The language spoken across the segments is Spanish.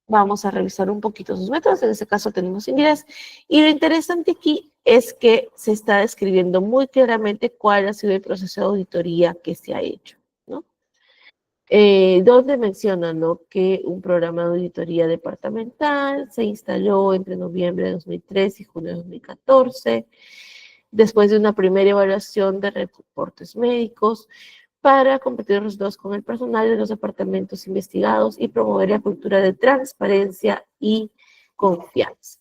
Vamos a revisar un poquito sus métodos, en este caso tenemos inglés, y lo interesante aquí es que se está describiendo muy claramente cuál ha sido el proceso de auditoría que se ha hecho, ¿no? Donde menciona, ¿no?, que un programa de auditoría departamental se instaló entre noviembre de 2013 y junio de 2014, después de una primera evaluación de reportes médicos, para compartir los resultados con el personal de los departamentos investigados y promover la cultura de transparencia y confianza.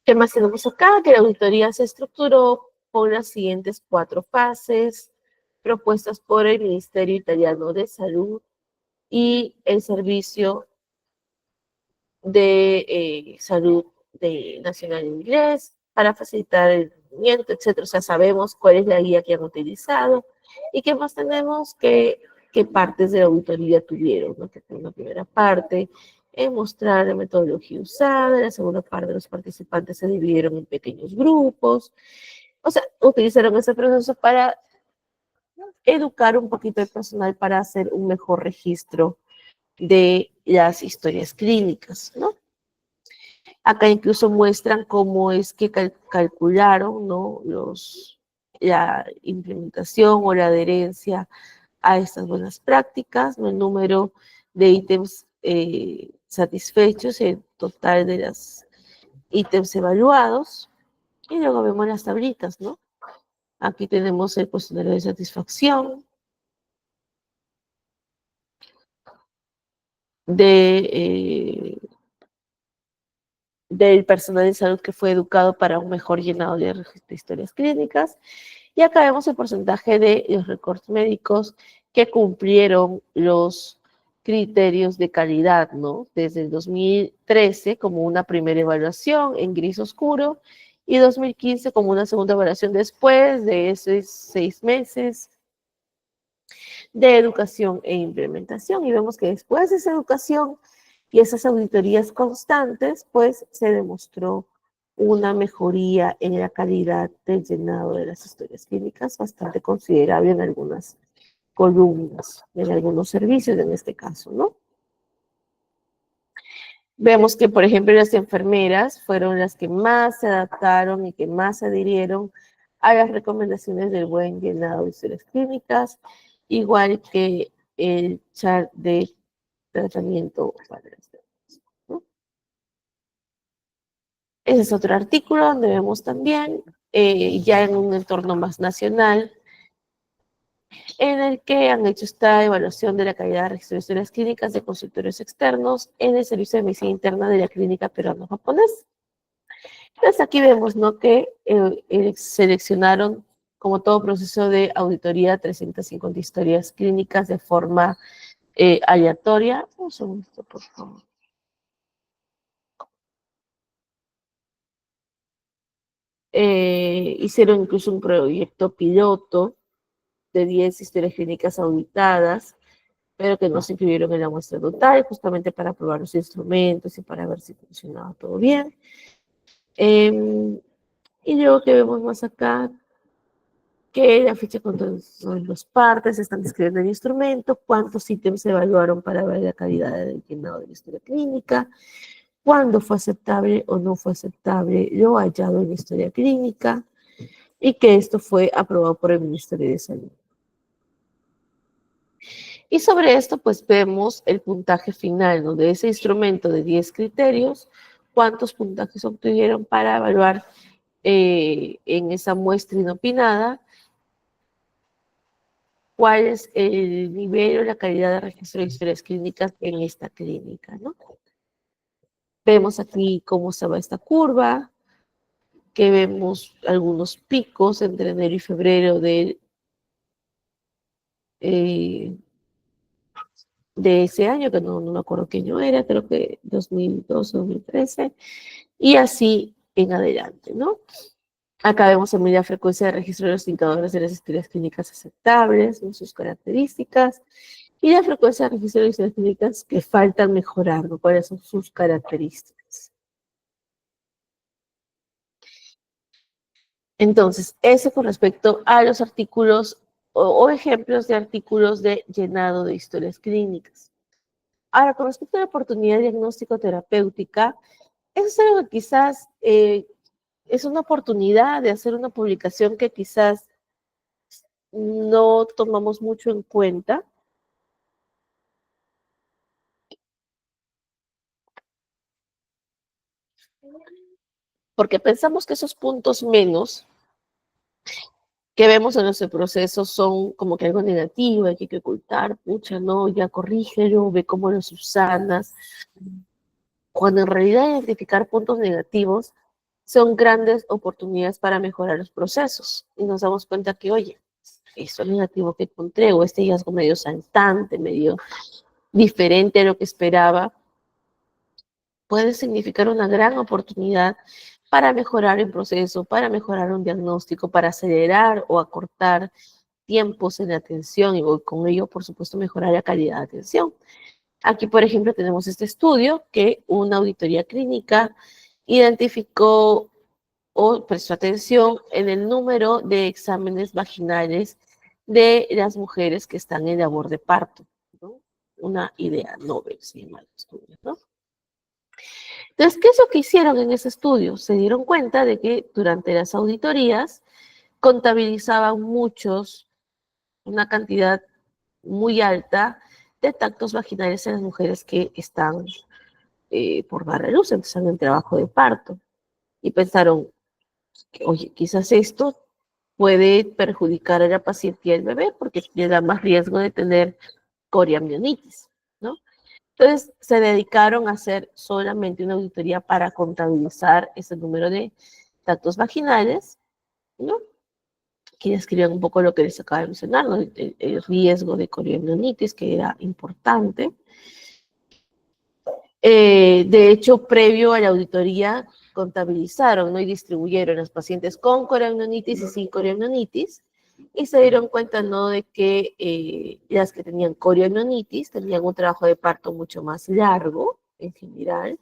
¿Qué más tenemos acá? Que la auditoría se estructuró con las siguientes 4 fases propuestas por el Ministerio Italiano de Salud y el Servicio de Salud Nacional en Inglés para facilitar el rendimiento, etcétera. O sea, sabemos cuál es la guía que han utilizado y qué más tenemos, qué partes de la auditoría tuvieron, ¿no? Que fue una primera parte en mostrar la metodología usada, la segunda parte los participantes se dividieron en pequeños grupos, o sea, utilizaron ese proceso para educar un poquito el personal para hacer un mejor registro de las historias clínicas, ¿no? Acá incluso muestran cómo es que calcularon, ¿no?, la implementación o la adherencia a estas buenas prácticas, ¿no?, el número de ítems satisfechos, el total de los ítems evaluados, y luego vemos las tablitas, ¿no? Aquí tenemos el cuestionario de satisfacción de del personal de salud que fue educado para un mejor llenado de historias clínicas. Y acá vemos el porcentaje de los récords médicos que cumplieron los criterios de calidad, ¿no? Desde el 2013 como una primera evaluación en gris oscuro y 2015 como una segunda evaluación después de esos 6 meses de educación e implementación. Y vemos que después de esa educación y esas auditorías constantes, pues se demostró una mejoría en la calidad del llenado de las historias clínicas bastante considerable en algunas columnas, en algunos servicios en este caso, ¿no? Vemos que, por ejemplo, las enfermeras fueron las que más se adaptaron y que más se adhirieron a las recomendaciones del buen llenado de historias clínicas, igual que el chart de tratamiento para las enfermeras, ¿no? Ese es otro artículo donde vemos también, ya en un entorno más nacional, en el que han hecho esta evaluación de la calidad de registro de historias clínicas de consultorios externos en el servicio de medicina interna de la clínica peruano-japonesa. Entonces aquí vemos, ¿no?, que seleccionaron, como todo proceso de auditoría, 350 historias clínicas de forma aleatoria. Un segundo, por favor. Hicieron incluso un proyecto piloto de 10 historias clínicas auditadas, pero que no se incluyeron en la muestra total, justamente para probar los instrumentos y para ver si funcionaba todo bien. Y luego que vemos más acá, que la ficha con todas las partes, están describiendo el instrumento, cuántos ítems se evaluaron para ver la calidad del llenado de la historia clínica, cuándo fue aceptable o no fue aceptable lo hallado en la historia clínica, y que esto fue aprobado por el Ministerio de Salud. Y sobre esto, pues vemos el puntaje final, ¿no?, de ese instrumento de 10 criterios, cuántos puntajes obtuvieron para evaluar en esa muestra inopinada cuál es el nivel o la calidad de registro de historias clínicas en esta clínica, ¿no? Vemos aquí cómo se va esta curva, que vemos algunos picos entre enero y febrero eh, de ese año, que no me acuerdo qué año era, creo que 2012, 2013, y así en adelante, ¿no? Acá vemos también la frecuencia de registro de los indicadores de las historias clínicas aceptables, ¿no?, sus características, y la frecuencia de registro de las historias clínicas que faltan mejorar, ¿no?, cuáles son sus características. Entonces, eso con respecto a los artículos o ejemplos de artículos de llenado de historias clínicas. Ahora, con respecto a la oportunidad diagnóstico-terapéutica, eso es algo que quizás es una oportunidad de hacer una publicación que quizás no tomamos mucho en cuenta, porque pensamos que esos puntos menos que vemos en nuestro proceso son como que algo negativo, hay que ocultar, pucha, no, ya corrígelo, ve cómo lo subsanas, cuando en realidad identificar puntos negativos son grandes oportunidades para mejorar los procesos. Y nos damos cuenta que, oye, eso negativo que encontré, o este hallazgo medio saltante, medio diferente a lo que esperaba, puede significar una gran oportunidad para mejorar el proceso, para mejorar un diagnóstico, para acelerar o acortar tiempos en la atención y con ello, por supuesto, mejorar la calidad de atención. Aquí, por ejemplo, tenemos este estudio que una auditoría clínica identificó o prestó atención en el número de exámenes vaginales de las mujeres que están en labor de parto, ¿no? Una idea Nobel, se llama el estudio, ¿no? Entonces, ¿qué es lo que hicieron en ese estudio? Se dieron cuenta de que durante las auditorías contabilizaban una cantidad muy alta de tactos vaginales en las mujeres que están por dar a luz, están en trabajo de parto. Y pensaron, oye, quizás esto puede perjudicar a la paciente y al bebé porque le da más riesgo de tener coriamnionitis, ¿no? Entonces se dedicaron a hacer solamente una auditoría para contabilizar ese número de tactos vaginales, ¿no? Que describían un poco lo que les acaba de mencionar, ¿no? El riesgo de coriamnionitis, que era importante. De hecho, previo a la auditoría, contabilizaron, ¿no? Y distribuyeron a los pacientes con coriamnionitis y sin coriamnionitis, y se dieron cuenta, ¿no? De que las que tenían coriamnionitis tenían un trabajo de parto mucho más largo, en general,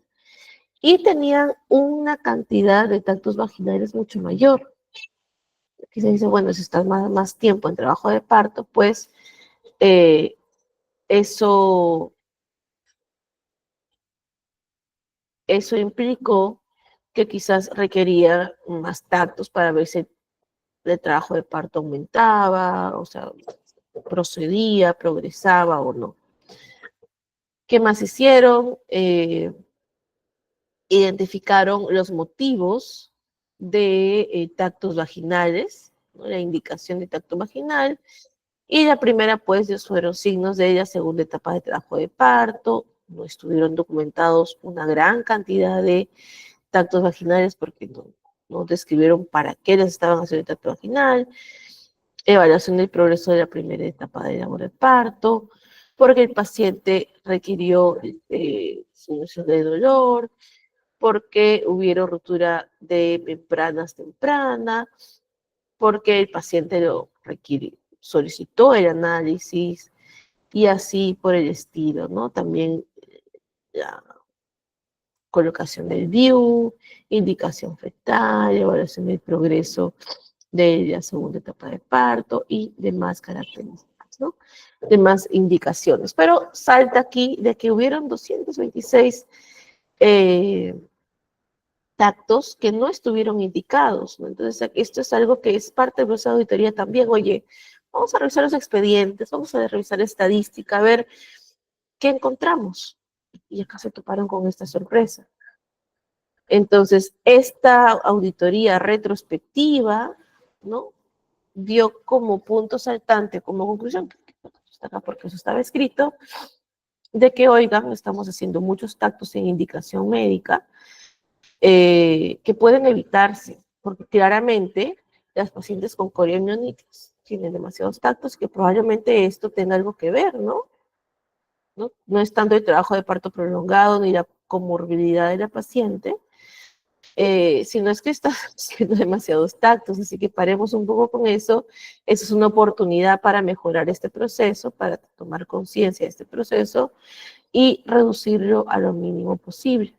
y tenían una cantidad de tactos vaginales mucho mayor. Aquí se dice, bueno, si estás más tiempo en trabajo de parto, pues eh, eso, eso implicó que quizás requería más tactos para ver si el trabajo de parto aumentaba, o sea, procedía, progresaba o no. ¿Qué más hicieron? Identificaron los motivos de tactos vaginales, ¿no? La indicación de tacto vaginal, y la primera, pues, fueron signos de la segunda etapa de trabajo de parto. No estuvieron documentados una gran cantidad de tactos vaginales porque no describieron para qué les estaban haciendo el tacto vaginal. Evaluación del progreso de la primera etapa de labor de parto, porque el paciente requirió solución de dolor, porque hubieron ruptura de membranas temprana, porque el paciente lo requirió, solicitó el análisis y así por el estilo, ¿no? También la colocación del DIU, indicación fetal, evaluación del progreso de la segunda etapa de parto y demás características, ¿no? Demás indicaciones. Pero salta aquí de que hubieron 226 eh, tactos que no estuvieron indicados, ¿no? Entonces, esto es algo que es parte de nuestra auditoría también. Oye, vamos a revisar los expedientes, vamos a revisar estadística, a ver qué encontramos. Y acá se toparon con esta sorpresa. Entonces, esta auditoría retrospectiva, ¿no? Dio como punto saltante, como conclusión, está acá porque eso estaba escrito, de que, oigan, estamos haciendo muchos tactos sin indicación médica, que pueden evitarse, porque claramente las pacientes con coriamnionitis tienen demasiados tactos, que probablemente esto tenga algo que ver, ¿no? No estando el trabajo de parto prolongado ni la comorbilidad de la paciente, sino es que está haciendo demasiados tactos, así que paremos un poco con eso. Esa es una oportunidad para mejorar este proceso, para tomar conciencia de este proceso y reducirlo a lo mínimo posible.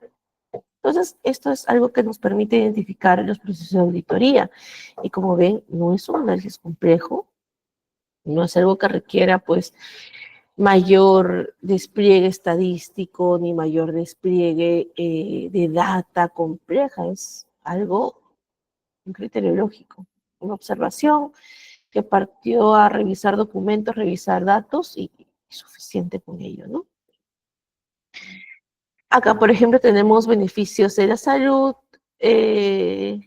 Entonces, esto es algo que nos permite identificar los procesos de auditoría. Y como ven, no es un análisis complejo, no es algo que requiera, pues, mayor despliegue estadístico ni mayor despliegue de data compleja. Es algo, un criterio lógico, una observación que partió a revisar documentos, revisar datos y suficiente con ello, ¿no? Acá, por ejemplo, tenemos beneficios de la salud, eh,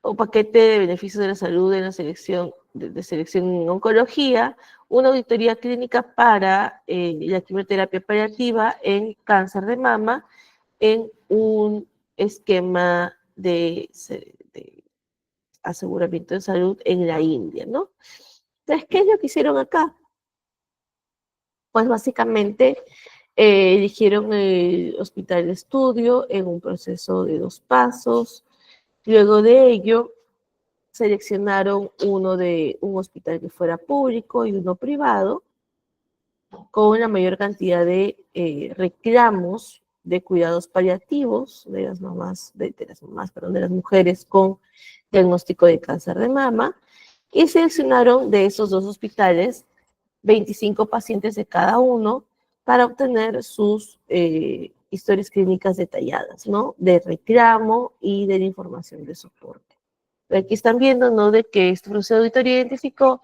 o paquete de beneficios de la salud en la selección, de selección en oncología, una auditoría clínica para la quimioterapia paliativa en cáncer de mama en un esquema de aseguramiento de salud en la India, ¿no? Entonces, ¿qué es lo que hicieron acá? Pues básicamente eligieron el hospital de estudio en un proceso de 2 pasos. Luego de ello, seleccionaron un hospital que fuera público y uno privado, con una mayor cantidad de reclamos de cuidados paliativos de las mujeres con diagnóstico de cáncer de mama, y seleccionaron de esos 2 hospitales 25 pacientes de cada uno para obtener sus historias clínicas detalladas, ¿no? De reclamo y de la información de soporte. Aquí están viendo, ¿no? De que este proceso de auditoría identificó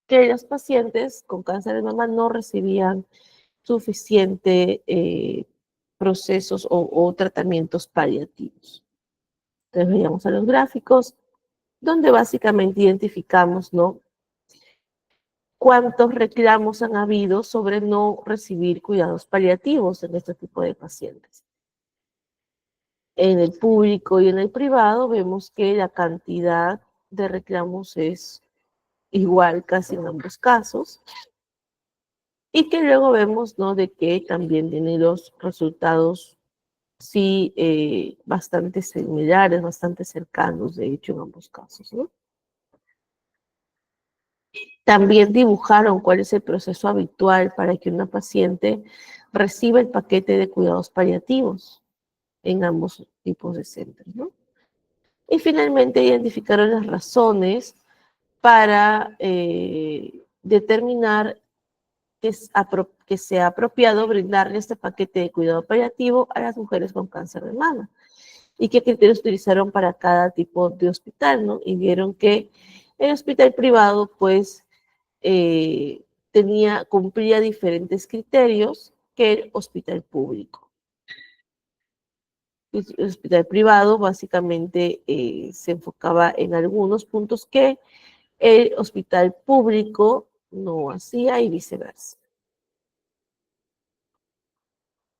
que los pacientes con cáncer de mama no recibían suficiente procesos o tratamientos paliativos. Entonces veíamos a los gráficos, donde básicamente identificamos, ¿no? Cuántos reclamos han habido sobre no recibir cuidados paliativos en este tipo de pacientes. En el público y en el privado vemos que la cantidad de reclamos es igual casi en ambos casos, y que luego vemos, ¿no? De que también tiene los resultados, sí, bastante similares, bastante cercanos, de hecho, en ambos casos, ¿no? También dibujaron cuál es el proceso habitual para que una paciente reciba el paquete de cuidados paliativos en ambos tipos de centros, ¿no? Y finalmente identificaron las razones para determinar que sea apropiado brindarle este paquete de cuidado paliativo a las mujeres con cáncer de mama, y qué criterios utilizaron para cada tipo de hospital, ¿no? Y vieron que el hospital privado, pues, eh, cumplía diferentes criterios que el hospital público. El hospital privado básicamente se enfocaba en algunos puntos que el hospital público no hacía, y viceversa.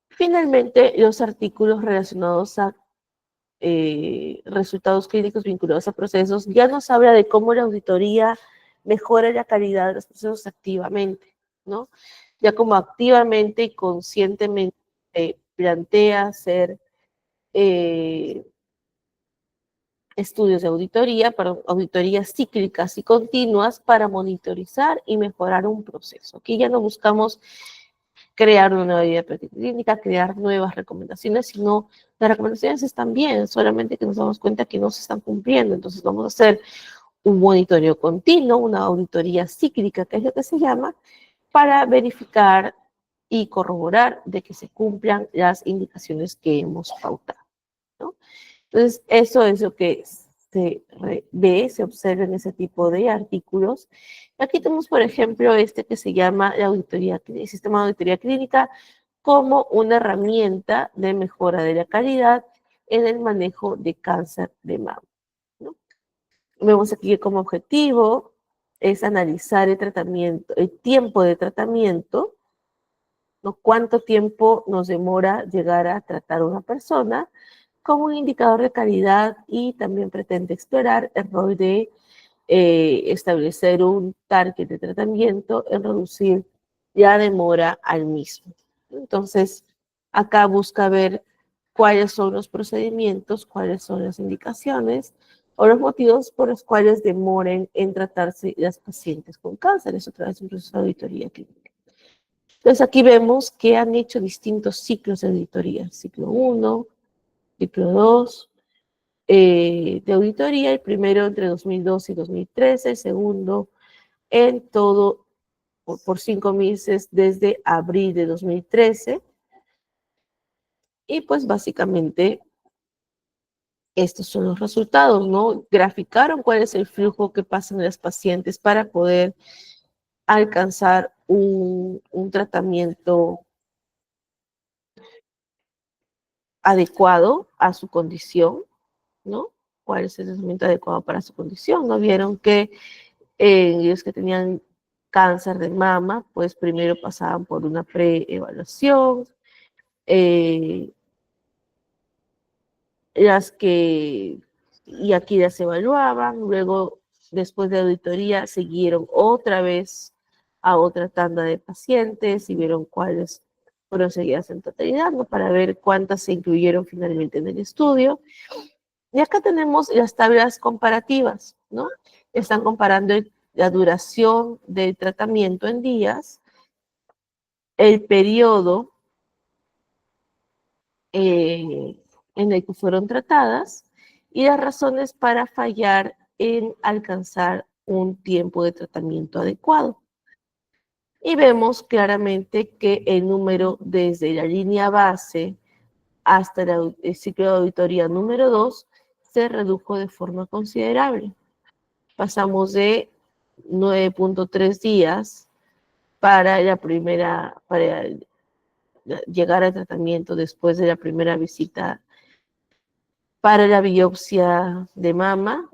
Finalmente, los artículos relacionados a resultados clínicos vinculados a procesos ya nos habla de cómo la auditoría mejora la calidad de los procesos activamente, ¿no? Ya como activamente y conscientemente plantea hacer eh, estudios de auditoría, perdón, auditorías cíclicas y continuas para monitorizar y mejorar un proceso. Aquí ya no buscamos crear una nueva guía clínica, crear nuevas recomendaciones, sino las recomendaciones están bien, solamente que nos damos cuenta que no se están cumpliendo. Entonces vamos a hacer un monitoreo continuo, una auditoría cíclica, que es lo que se llama, para verificar y corroborar de que se cumplan las indicaciones que hemos pautado, ¿no? Entonces, eso es lo que se observa en ese tipo de artículos. Aquí tenemos, por ejemplo, este que se llama el sistema de auditoría clínica como una herramienta de mejora de la calidad en el manejo de cáncer de mama, ¿no? Vemos aquí que como objetivo es analizar el tratamiento, el tiempo de tratamiento, ¿no? Cuánto tiempo nos demora llegar a tratar a una persona, como un indicador de calidad, y también pretende explorar el rol de establecer un target de tratamiento en reducir la demora al mismo. Entonces, acá busca ver cuáles son los procedimientos, cuáles son las indicaciones o los motivos por los cuales demoren en tratarse las pacientes con cáncer. Eso otra vez un proceso de auditoría clínica. Entonces aquí vemos que han hecho distintos ciclos de auditoría, ciclo 1, ciclo 2, de auditoría, el primero entre 2012 y 2013, el segundo en todo por 5 meses desde abril de 2013, y pues básicamente estos son los resultados, ¿no? Graficaron cuál es el flujo que pasan las pacientes para poder alcanzar un tratamiento adecuado a su condición, ¿no? ¿Cuál es el tratamiento adecuado para su condición? ¿No? Vieron que ellos que tenían cáncer de mama, pues primero pasaban por una preevaluación, eh, y aquí las evaluaban, luego después de auditoría siguieron otra vez a otra tanda de pacientes y vieron cuáles fueron seguidas en totalidad, ¿no? Para ver cuántas se incluyeron finalmente en el estudio. Y acá tenemos las tablas comparativas, ¿no? Están comparando la duración del tratamiento en días, el periodo en el que fueron tratadas y las razones para fallar en alcanzar un tiempo de tratamiento adecuado. Y vemos claramente que el número desde la línea base hasta el ciclo de auditoría número 2 se redujo de forma considerable. Pasamos de 9.3 días para llegar al tratamiento después de la primera visita para la biopsia de mama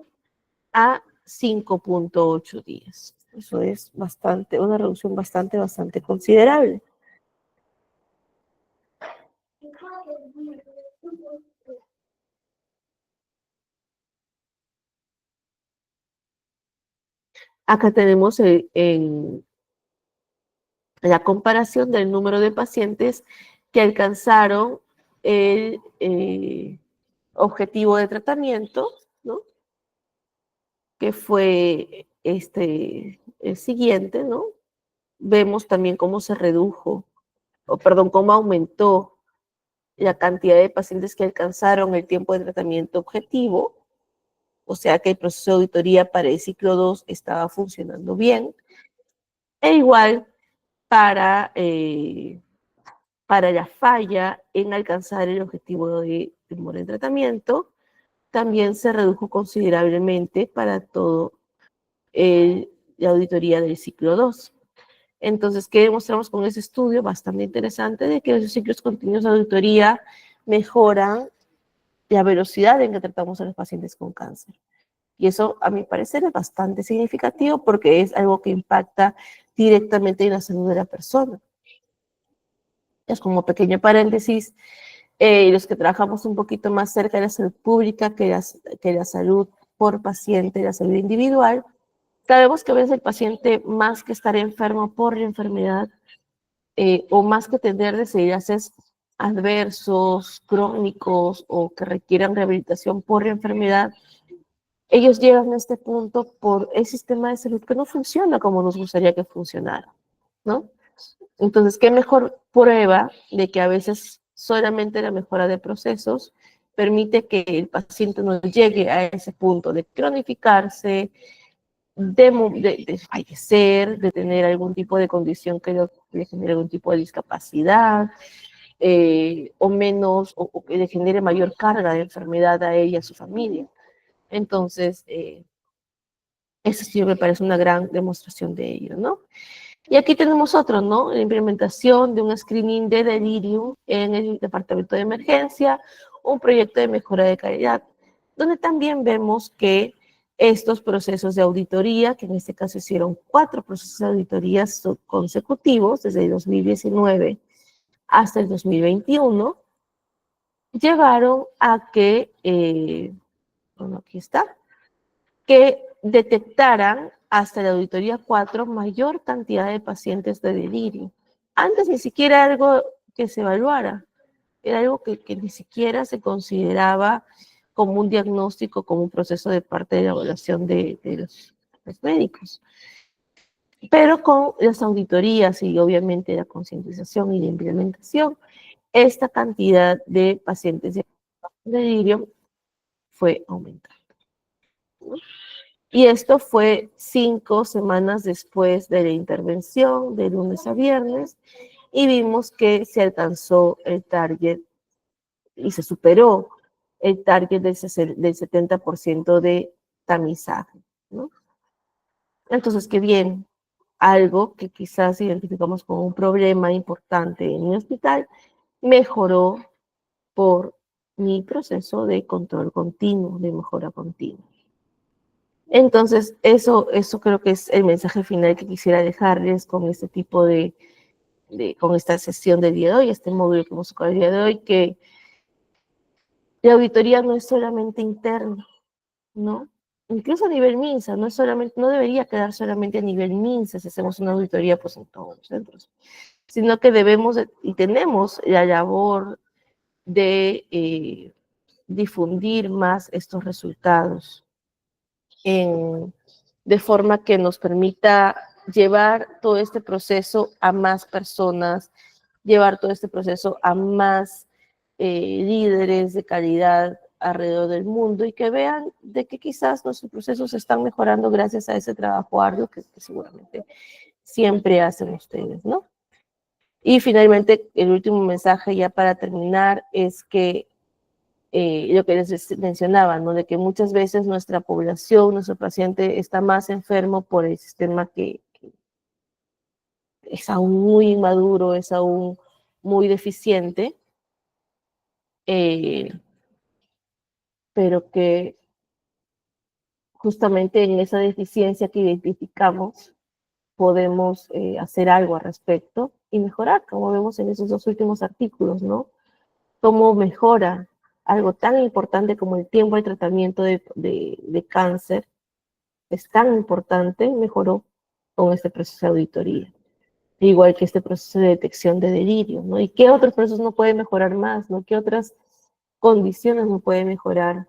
a 5.8 días. Eso es una reducción bastante considerable. Acá tenemos en la comparación del número de pacientes que alcanzaron el objetivo de tratamiento, ¿no? Que fue el siguiente, ¿no? Vemos también cómo se redujo, o perdón, cómo aumentó la cantidad de pacientes que alcanzaron el tiempo de tratamiento objetivo, o sea que el proceso de auditoría para el ciclo 2 estaba funcionando bien, e igual para la falla en alcanzar el objetivo de demora en tratamiento, también se redujo considerablemente para todo la auditoría del ciclo 2. Entonces, ¿qué demostramos con ese estudio? Bastante interesante, de que los ciclos continuos de auditoría mejoran la velocidad en que tratamos a los pacientes con cáncer. Y eso, a mi parecer, es bastante significativo porque es algo que impacta directamente en la salud de la persona. Es como pequeño paréntesis, los que trabajamos un poquito más cerca de la salud pública que la salud por paciente, la salud individual, sabemos que a veces el paciente, más que estar enfermo por la enfermedad, o más que tener desenlaces adversos, crónicos o que requieran rehabilitación por la enfermedad, ellos llegan a este punto por el sistema de salud que no funciona como nos gustaría que funcionara, ¿no? Entonces, ¿qué mejor prueba de que a veces solamente la mejora de procesos permite que el paciente no llegue a ese punto de cronificarse, de fallecer, de tener algún tipo de condición que le genere algún tipo de discapacidad, o menos, o que le genere mayor carga de enfermedad a ella y a su familia? Entonces, eso sí me parece una gran demostración de ello, ¿no? Y aquí tenemos otro, ¿no? La implementación de un screening de delirium en el departamento de emergencia, un proyecto de mejora de calidad, donde también vemos que estos procesos de auditoría, que en este caso hicieron 4 procesos de auditorías consecutivos, desde el 2019 hasta el 2021, llevaron a que, bueno, aquí está, que detectaran hasta la auditoría 4 mayor cantidad de pacientes de delirio. Antes ni siquiera era algo que se evaluara, era algo que ni siquiera se consideraba como un diagnóstico, como un proceso de parte de la evaluación de los médicos. Pero con las auditorías y obviamente la concientización y la implementación, esta cantidad de pacientes de delirio fue aumentando. Y esto fue 5 semanas después de la intervención, de lunes a viernes, y vimos que se alcanzó el target y se superó el target del 70% de tamizaje, ¿no? Entonces, qué bien, algo que quizás identificamos como un problema importante en mi hospital, mejoró por mi proceso de control continuo, de mejora continua. Entonces, eso creo que es el mensaje final que quisiera dejarles con este tipo con esta sesión del día de hoy, este módulo que hemos sacado el día de hoy, que la auditoría no es solamente interna, ¿no? Incluso a nivel MINSA, no, es solamente, no debería quedar solamente a nivel MINSA si hacemos una auditoría pues, en todos los centros, sino que debemos y tenemos la labor de difundir más estos resultados de forma que nos permita llevar todo este proceso a más personas, llevar todo este proceso a más líderes de calidad alrededor del mundo y que vean de que quizás nuestros procesos están mejorando gracias a ese trabajo arduo que seguramente siempre hacen ustedes, ¿no? Y finalmente, el último mensaje ya para terminar es que lo que les mencionaba, ¿no? De que muchas veces nuestra población, nuestro paciente está más enfermo por el sistema que es aún muy inmaduro, es aún muy deficiente, eh, pero que justamente en esa deficiencia que identificamos podemos hacer algo al respecto y mejorar, como vemos en esos 2 últimos artículos, ¿no? Cómo mejora algo tan importante como el tiempo de tratamiento de cáncer, es tan importante, mejoró con este proceso de auditoría. Igual que este proceso de detección de delirio, ¿no? ¿Y qué otros procesos no pueden mejorar más, ¿no? ¿Qué otras condiciones no pueden mejorar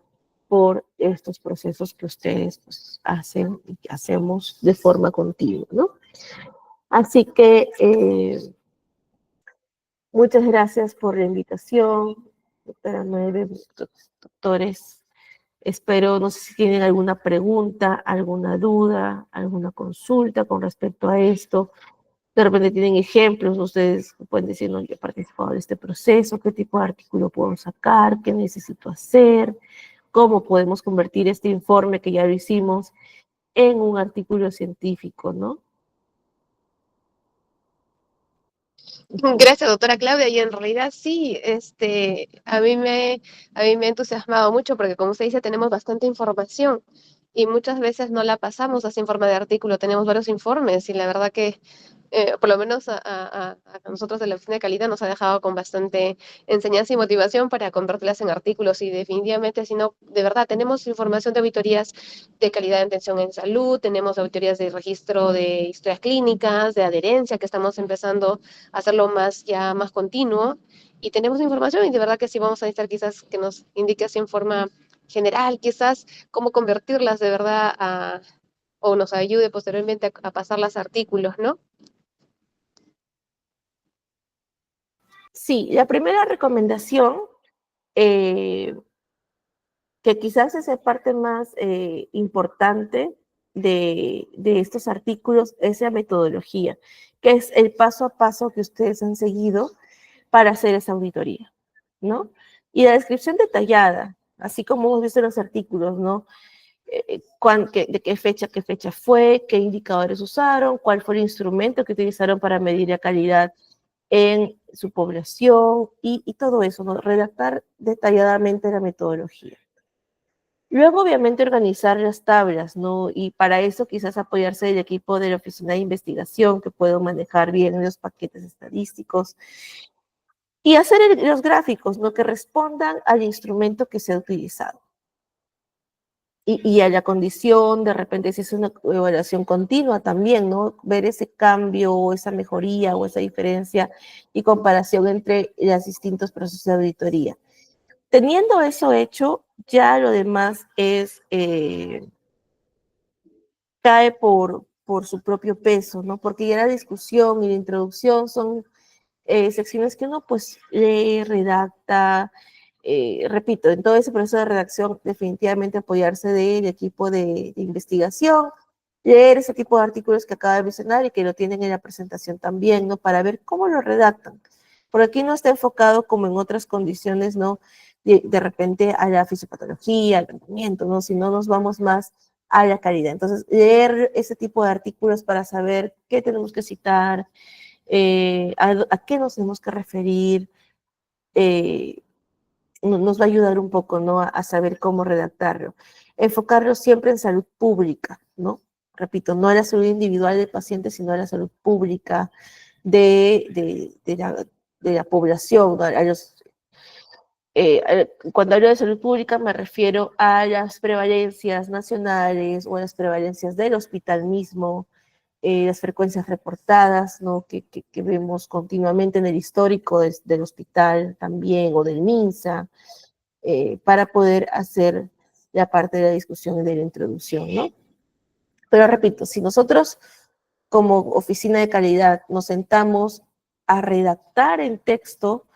por estos procesos que ustedes pues, hacen y que hacemos de forma continua, ¿no? Así que muchas gracias por la invitación, doctora Nueve, doctores. Espero, no sé si tienen alguna pregunta, alguna duda, alguna consulta con respecto a esto. De repente tienen ejemplos, ustedes pueden decir, no, yo he participado de este proceso, qué tipo de artículo puedo sacar, qué necesito hacer, cómo podemos convertir este informe que ya lo hicimos en un artículo científico, ¿no? Gracias, doctora Claudia. Y en realidad sí, a mí me ha entusiasmado mucho porque como usted dice, tenemos bastante información y muchas veces no la pasamos así en forma de artículo. Tenemos varios informes y la verdad que por lo menos a nosotros de la Oficina de Calidad nos ha dejado con bastante enseñanza y motivación para convertirlas en artículos y definitivamente, si no, de verdad, tenemos información de auditorías de calidad de atención en salud, tenemos auditorías de registro de historias clínicas, de adherencia, que estamos empezando a hacerlo más ya más continuo y tenemos información y de verdad que sí vamos a necesitar quizás que nos indique así en forma general, quizás cómo convertirlas de verdad o nos ayude posteriormente a pasarlas a artículos, ¿no? Sí, la primera recomendación, eh, que quizás es la parte más importante de estos artículos, es la metodología, que es el paso a paso que ustedes han seguido para hacer esa auditoría, ¿no? Y la descripción detallada, así como hemos visto en los artículos, ¿no? De qué fecha fue, qué indicadores usaron, cuál fue el instrumento que utilizaron para medir la calidad en su población y todo eso, ¿no? Redactar detalladamente la metodología. Luego, obviamente, organizar las tablas, ¿no? Y para eso quizás apoyarse del equipo de la oficina de investigación que puedo manejar bien los paquetes estadísticos y hacer los gráficos, ¿no? Que respondan al instrumento que se ha utilizado. Y a la condición, de repente, si es una evaluación continua también, ¿no? Ver ese cambio, o esa mejoría, o esa diferencia y comparación entre los distintos procesos de auditoría. Teniendo eso hecho, ya lo demás es, cae por su propio peso, ¿no? Porque ya la discusión y la introducción son secciones que uno pues lee, redacta, repito, en todo ese proceso de redacción definitivamente apoyarse del equipo de investigación, leer ese tipo de artículos que acaba de mencionar y que lo tienen en la presentación también, ¿no? Para ver cómo lo redactan. Por aquí no está enfocado como en otras condiciones, ¿no? De repente a la fisiopatología, al rendimiento, ¿no? Si no nos vamos más a la calidad. Entonces, leer ese tipo de artículos para saber qué tenemos que citar, a qué nos tenemos que referir, nos va a ayudar un poco, ¿no? A saber cómo redactarlo. Enfocarlo siempre en salud pública, ¿no? Repito, no a la salud individual del paciente, sino a la salud pública de la población, ¿no? Cuando hablo de salud pública me refiero a las prevalencias nacionales o a las prevalencias del hospital mismo, las frecuencias reportadas, ¿no? Que vemos continuamente en el histórico del hospital también o del MINSA, para poder hacer la parte de la discusión y de la introducción, ¿no? Pero repito, si nosotros como oficina de calidad nos sentamos a redactar en texto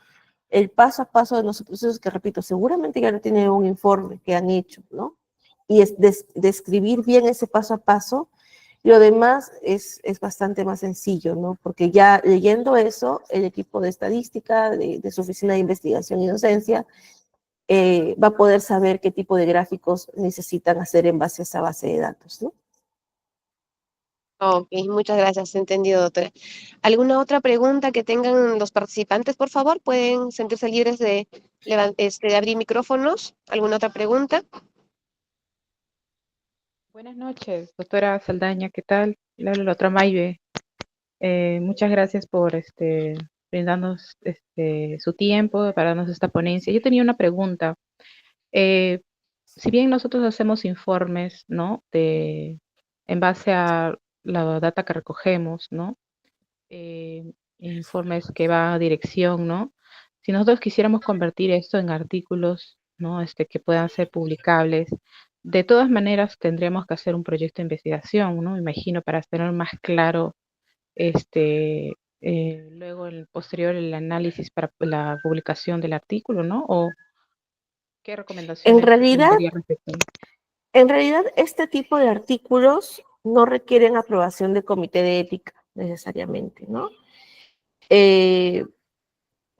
el paso a paso de nuestros procesos, que repito, seguramente ya no tienen un informe que han hecho, ¿no? Y es describir bien ese paso a paso, lo demás es bastante más sencillo, ¿no? Porque ya leyendo eso, el equipo de estadística, de su oficina de investigación y docencia, va a poder saber qué tipo de gráficos necesitan hacer en base a esa base de datos, ¿no? Ok, muchas gracias, entendido, doctora. ¿Alguna otra pregunta que tengan los participantes, por favor? Pueden sentirse libres de, de abrir micrófonos. ¿Alguna otra pregunta? Buenas noches, doctora Saldaña, ¿qué tal? Le habla la otra Maybe. Muchas gracias por brindarnos su tiempo para darnos esta ponencia. Yo tenía una pregunta. Eh, si bien nosotros hacemos informes, ¿no? En base a la data que recogemos, ¿no? Informes que va a dirección, ¿no? Si nosotros quisiéramos convertir esto en artículos, ¿no? Que puedan ser publicables, de todas maneras tendríamos que hacer un proyecto de investigación, ¿no? Imagino para tener más claro, luego el posterior el análisis para la publicación del artículo, ¿no? O qué En recomendaciones realidad, tendría respecto a eso. en realidad, este tipo de artículos no requieren aprobación del comité de ética necesariamente, ¿no? Eh,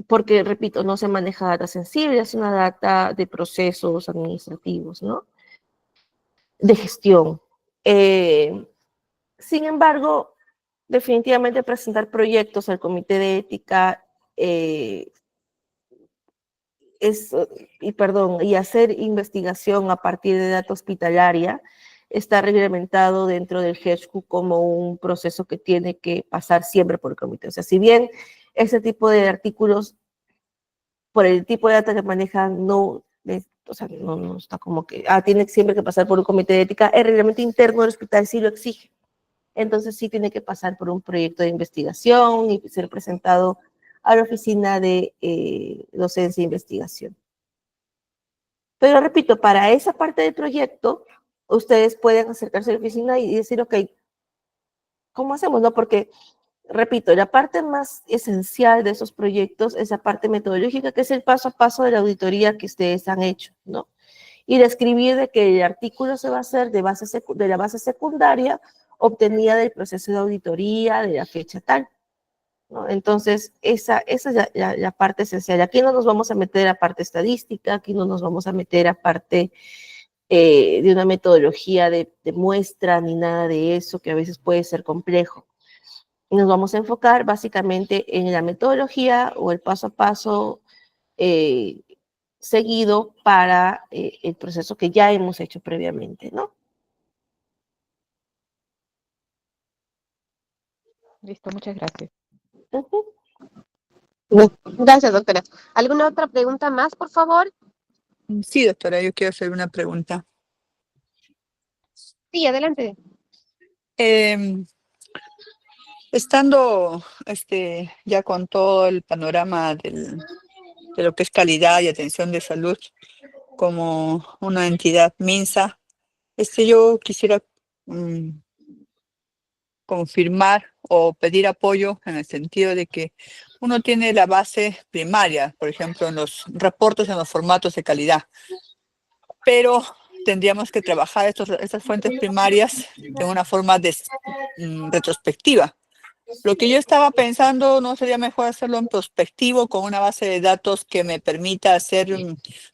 porque, repito, no se maneja data sensible, es una data de procesos administrativos, ¿no? De gestión. Eh, Sin embargo, definitivamente presentar proyectos al comité de ética eh, es, y perdón, y hacer investigación a partir de data hospitalaria está reglamentado dentro del GESCU como un proceso que tiene que pasar siempre por el comité. O sea, si bien ese tipo de artículos, por el tipo de data que manejan, no, o sea, no está como que, tiene siempre que pasar por un comité de ética, el reglamento interno del hospital sí lo exige. Entonces sí tiene que pasar por un proyecto de investigación y ser presentado a la oficina de docencia e investigación. Pero repito, para esa parte del proyecto, ustedes pueden acercarse a la oficina y decir, ok, ¿cómo hacemos? ¿No? Porque, repito, la parte más esencial de esos proyectos es la parte metodológica, que es el paso a paso de la auditoría que ustedes han hecho, ¿no? Y describir de que el artículo se va a hacer de la base secundaria obtenida del proceso de auditoría de la fecha tal, ¿no? Entonces, esa es la parte esencial. Aquí no nos vamos a meter a parte estadística, aquí no nos vamos a meter a parte de una metodología de muestra ni nada de eso, que a veces puede ser complejo. Nos vamos a enfocar básicamente en la metodología o el paso a paso eh, seguido para el proceso que ya hemos hecho previamente, ¿no? Listo, muchas gracias. Gracias, doctora. ¿Alguna otra pregunta más, por favor? Sí, doctora, yo quiero hacer una pregunta. Sí, adelante. Em, Estando ya con todo el panorama de lo que es calidad y atención de salud como una entidad MINSA, yo quisiera confirmar o pedir apoyo en el sentido de que uno tiene la base primaria, por ejemplo, en los reportes, en los formatos de calidad, pero tendríamos que trabajar estas fuentes primarias de una forma retrospectiva. Lo que yo estaba pensando, ¿no sería mejor hacerlo en prospectivo con una base de datos que me permita hacer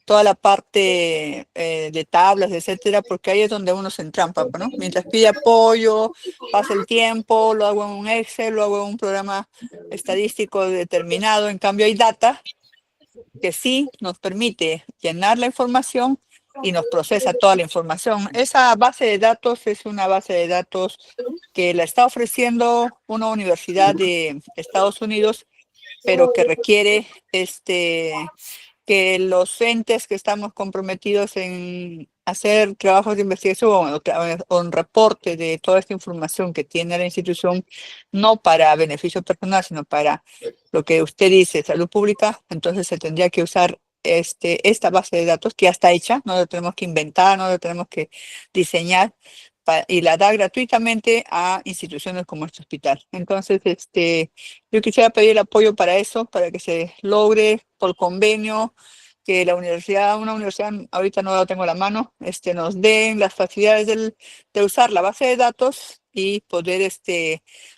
toda la parte de tablas, etcétera? Porque ahí es donde uno se entrampa, ¿no? Mientras pide apoyo, pasa el tiempo, lo hago en un Excel, lo hago en un programa estadístico determinado. En cambio, hay data que sí nos permite llenar la información y nos procesa toda la información. Esa base de datos es una base de datos que la está ofreciendo una universidad de Estados Unidos, pero que requiere que los entes que estamos comprometidos en hacer trabajos de investigación o un reporte de toda esta información que tiene la institución, no para beneficio personal, sino para lo que usted dice, salud pública, entonces se tendría que usar esta base de datos que ya está hecha, no lo tenemos que inventar, no lo tenemos que diseñar, y la da gratuitamente a instituciones como este hospital. Entonces, yo quisiera pedir el apoyo para eso, para que se logre por convenio que una universidad, ahorita no la tengo a la mano, nos den las facilidades de usar la base de datos y poder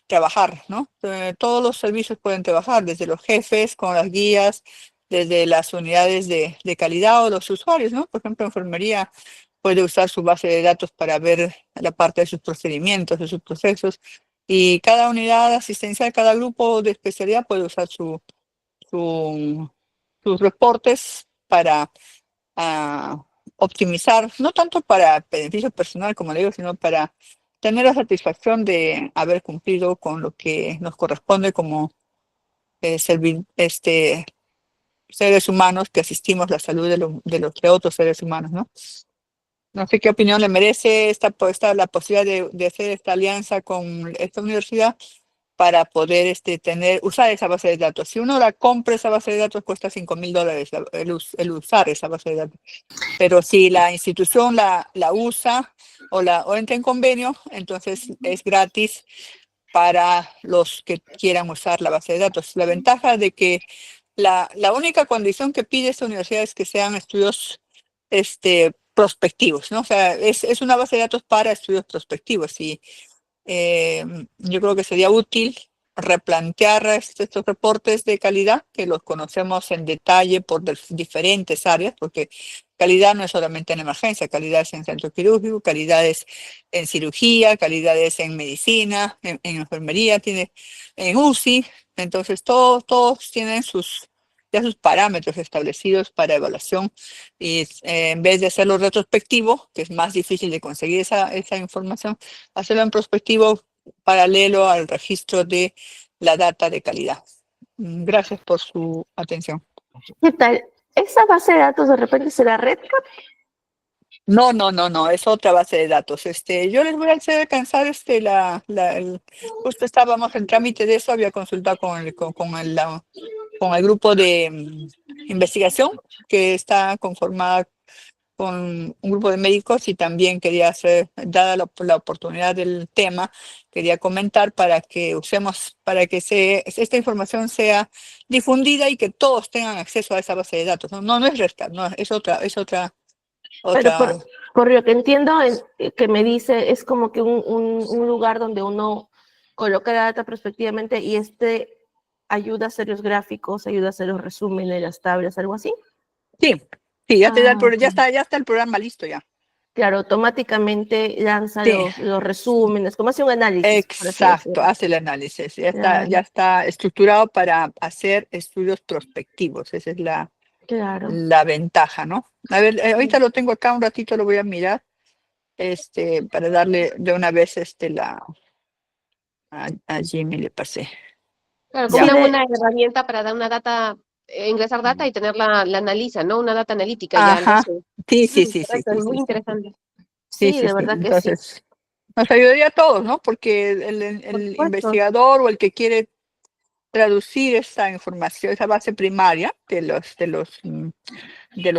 trabajar, ¿no? Todos los servicios pueden trabajar, desde los jefes con las guías, desde las unidades de calidad o los usuarios, ¿no? Por ejemplo, enfermería puede usar su base de datos para ver la parte de sus procedimientos, de sus procesos, y cada unidad asistencial, cada grupo de especialidad puede usar sus reportes para optimizar, no tanto para beneficio personal, como le digo, sino para tener la satisfacción de haber cumplido con lo que nos corresponde como seres humanos que asistimos la salud de otros seres humanos, ¿no? No sé qué opinión le merece la posibilidad de hacer esta alianza con esta universidad para poder usar esa base de datos. Si uno la compra, esa base de datos cuesta $5,000 el usar esa base de datos. Pero si la institución la usa o entra en convenio, entonces es gratis para los que quieran usar la base de datos. La ventaja de que la única condición que pide esta universidad es que sean estudios prospectivos, ¿no? O sea, es una base de datos para estudios prospectivos y yo creo que sería útil replantear estos reportes de calidad, que los conocemos en detalle por diferentes áreas, porque calidad no es solamente en emergencia, calidad es en centro quirúrgico, calidad es en cirugía, calidad es en medicina, en enfermería, en UCI, entonces todos tienen sus parámetros establecidos para evaluación y en vez de hacerlo retrospectivo, que es más difícil de conseguir esa información, hacerlo en prospectivo paralelo al registro de la data de calidad. Gracias por su atención. ¿Qué tal? ¿Esa base de datos de repente será RedCap? No, es otra base de datos. Yo les voy a hacer alcanzar justo estábamos en trámite de eso, había consultado con el grupo de investigación que está conformada con un grupo de médicos y también quería dada la oportunidad del tema, quería comentar para que esta información sea difundida y que todos tengan acceso a esa base de datos. No es RedCap, no, es otra. Pero por lo que entiendo, que me dice, es como que un lugar donde uno coloca la data prospectivamente y ayuda a hacer los gráficos, ayuda a hacer los resúmenes, las tablas, algo así. Sí, ya te da Okay. ya está el programa listo ya. Claro, automáticamente lanza Sí. los resúmenes, como hace un análisis. Exacto, hace el análisis. Claro. Ya está estructurado para hacer estudios prospectivos. Esa es Claro. la ventaja, ¿no? A ver, ahorita lo tengo acá, un ratito lo voy a mirar, para darle de una vez a Jimmy le pasé. Claro, como Ya. una buena herramienta para dar una data, ingresar data y tenerla, la analiza, ¿no? Una data analítica ya. Ajá. Sí. Correcto, es muy interesante. Sí, de verdad que sí. Entonces, nos ayudaría a todos, ¿no? Porque Por el supuesto. investigador o el que quiere traducir esa información, esa base primaria de los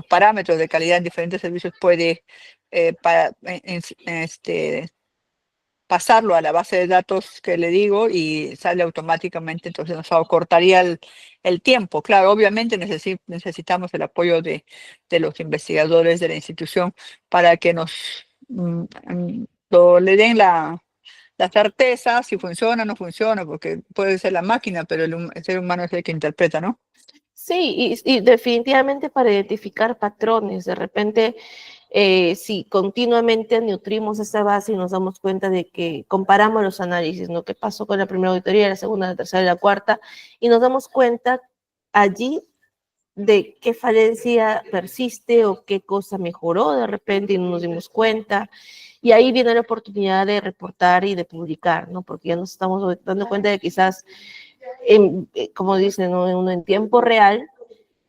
parámetros de calidad en diferentes servicios puede pasarlo a la base de datos que le digo y sale automáticamente, entonces nos cortaría el tiempo. Claro, obviamente necesitamos el apoyo de los investigadores de la institución para que nos le den la certeza si funciona o no funciona, porque puede ser la máquina, pero el ser humano es el que interpreta, ¿no? Sí, y definitivamente para identificar patrones, de repente, si continuamente nutrimos esta base y nos damos cuenta de que comparamos los análisis, ¿no? ¿Qué pasó con la primera auditoría, la segunda, la tercera y la cuarta? Y nos damos cuenta allí de qué falencia persiste o qué cosa mejoró de repente y no nos dimos cuenta. Y ahí viene la oportunidad de reportar y de publicar, ¿no? Porque ya nos estamos dando cuenta de quizás, como dicen, ¿no? En tiempo real,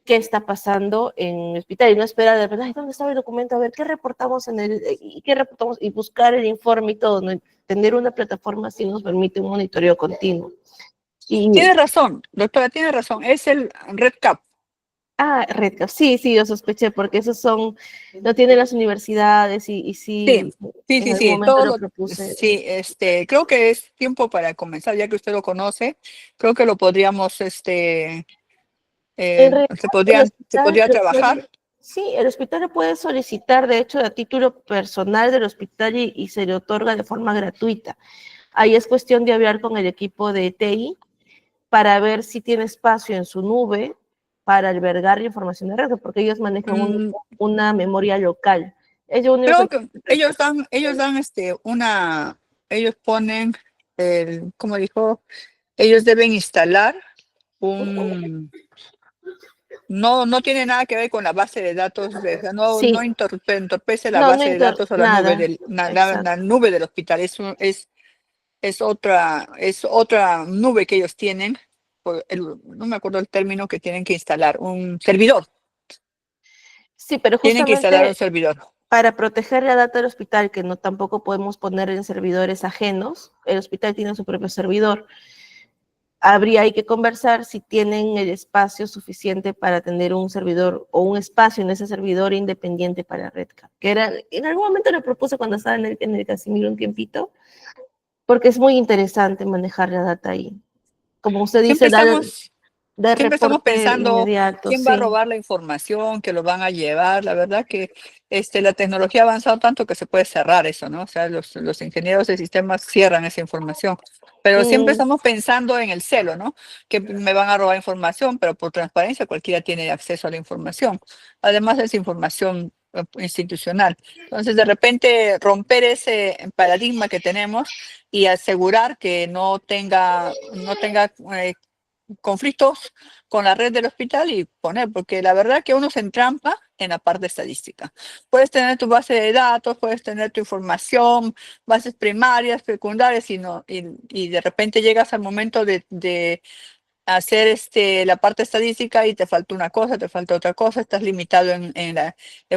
qué está pasando en el hospital y no esperar de repente, ay, ¿dónde estaba el documento? A ver, ¿qué reportamos y qué reportamos? Y buscar el informe y todo, ¿no? Tener una plataforma así nos permite un monitoreo continuo. Tiene razón, doctora, tiene razón, es el REDCap. REDCap, sí, yo sospeché, porque esos no tienen las universidades y sí, en algún Sí, momento lo propuse. sí, creo que es tiempo para comenzar, ya que usted lo conoce, creo que lo podríamos, En realidad, se podría trabajar. Sí, el hospital le puede solicitar, de hecho, a título personal del hospital y se le otorga de forma gratuita. Ahí es cuestión de hablar con el equipo de TI para ver si tiene espacio en su nube para albergar la información de red, porque ellos manejan una memoria local. Creo que ellos dan ellos ponen, como dijo, ellos deben instalar no tiene nada que ver con la base de datos, no Sí, entorpece la no, base de datos o la nube nada. la nube del hospital, es otra nube que ellos tienen, no me acuerdo el término que tienen que instalar, un servidor. Sí, pero Tienen que instalar un justamente servidor. para proteger la data del hospital, que no tampoco podemos poner en servidores ajenos, el hospital tiene su propio servidor. Habría que conversar si tienen el espacio suficiente para tener un servidor o un espacio en ese servidor independiente para REDCap, que en algún momento lo propuse cuando estaba en el Casimiro un tiempito, porque es muy interesante manejar la data ahí. Como usted dice, dar Siempre estamos reporte pensando inmediato, quién va a sí. robar la información, que lo van a llevar. La verdad que la tecnología ha avanzado tanto que se puede cerrar eso, ¿no? O sea, los ingenieros de sistemas cierran esa información. Pero siempre estamos pensando en el celo, ¿no? Que me van a robar información, pero por transparencia cualquiera tiene acceso a la información. Además es información institucional. Entonces, de repente, romper ese paradigma que tenemos y asegurar que no tenga conflictos con la red del hospital y poner, porque la verdad que uno se entrampa en la parte estadística. Puedes tener tu base de datos, puedes tener tu información, bases primarias, secundarias, y de repente llegas al momento de hacer la parte estadística y te falta una cosa, te falta otra cosa, estás limitado en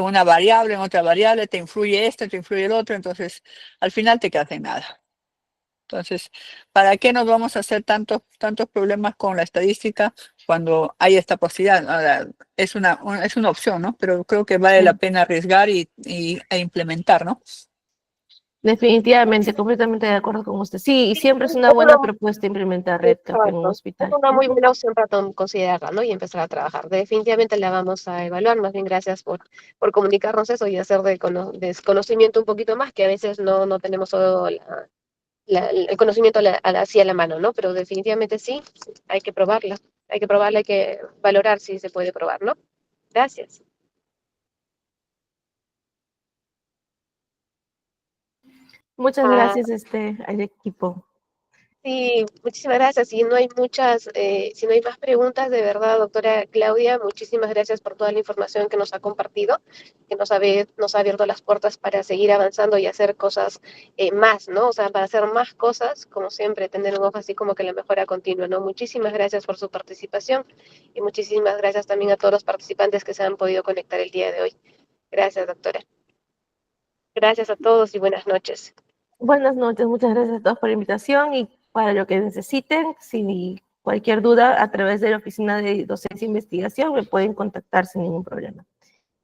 una variable, en otra variable, te influye esto, te influye el otro, entonces al final te quedas en nada. Entonces, ¿para qué nos vamos a hacer tantos problemas con la estadística cuando hay esta posibilidad? Ahora, es una opción, ¿no? Pero creo que vale la pena arriesgar e implementar, ¿no? Definitivamente, completamente de acuerdo con usted. Sí, y siempre es una buena propuesta implementar REDCap en un Es hospital. una muy buena opción para considerarla, ¿no? Y empezar a trabajar. Definitivamente la vamos a evaluar. Más bien, gracias por comunicarnos eso y hacer de desconocimiento un poquito más, que a veces no tenemos todo el conocimiento así a la mano, ¿no? Pero definitivamente sí, hay que probarla. Hay que probarla, hay que valorar si se puede probar, ¿no? Gracias. Muchas Ah, gracias al equipo. sí, muchísimas gracias. Si no hay si no hay más preguntas, de verdad, doctora Claudia, muchísimas gracias por toda la información que nos ha compartido, que nos ha abierto las puertas para seguir avanzando y hacer cosas más, ¿no? O sea, para hacer más cosas, como siempre, tener un ojo así como que la mejora continua, ¿no? Muchísimas gracias por su participación y muchísimas gracias también a todos los participantes que se han podido conectar el día de hoy. Gracias, doctora. Gracias a todos y buenas noches. Buenas noches, muchas gracias a todos por la invitación y para lo que necesiten, si cualquier duda a través de la Oficina de Docencia e Investigación me pueden contactar sin ningún problema.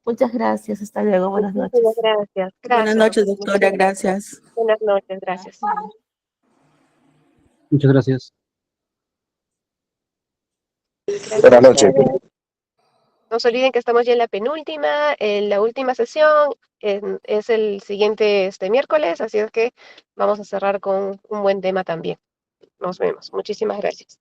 Muchas gracias, hasta luego, buenas noches. Muchísimas gracias. Buenas Gracias, noches, doctora. doctora, gracias. Buenas noches, gracias. Muchas gracias. Gracias Buenas a noches. ustedes. No se olviden que estamos ya en la última sesión, es el siguiente miércoles, así es que vamos a cerrar con un buen tema también. Nos vemos. Muchísimas gracias.